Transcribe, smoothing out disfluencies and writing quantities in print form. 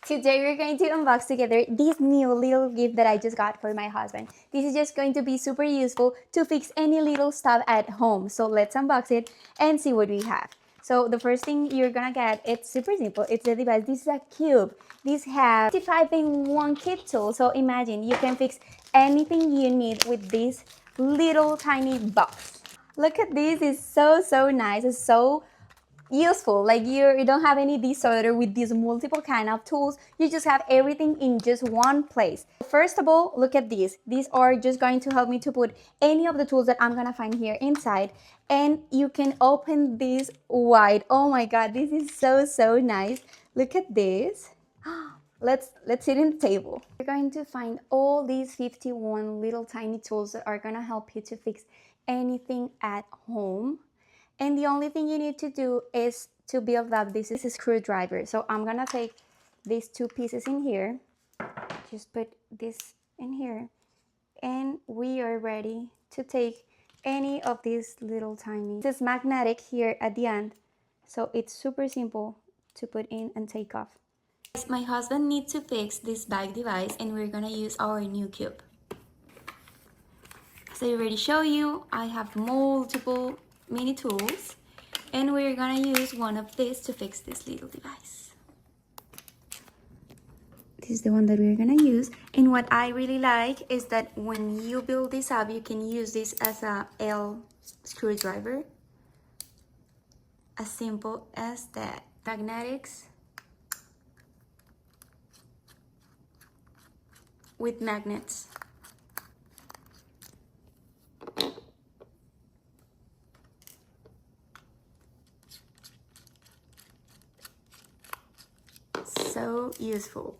Today we're going to unbox together this new little gift that I just got for my husband. This is just going to be super useful to fix any little stuff at home. So let's unbox it and see what we have. So the first thing you're gonna get, it's super simple. It's a device. This is a cube. This has 55-in-1 kit tool. So imagine you can fix anything you need with this little tiny box. Look at this. It's so nice. It's so useful. Like you don't have any disorder with these multiple kind of tools. You just have everything in just one place. First of all, look at these. These are just going to help me to put any of the tools that I'm gonna find here inside, and you can open this wide. Oh my god, this is so nice. Look at this. Let's sit in the table. You're going to find all these 51 little tiny tools that are gonna help you to fix anything at home. And the only thing you need to do is to build up this screwdriver. So I'm gonna take these two pieces in here, just put this in here, and we are ready to take any of these little tiny. This is magnetic here at the end, so it's super simple to put in and take off. My husband needs to fix this back device, and we're gonna use our new cube. As I already show you, I have multiple mini tools, and we're gonna use one of these to fix this little device. This is the one that we're gonna use, and what I really like is that when you build this up, you can use this as a L screwdriver. As simple as that. Magnetics with magnets. So useful.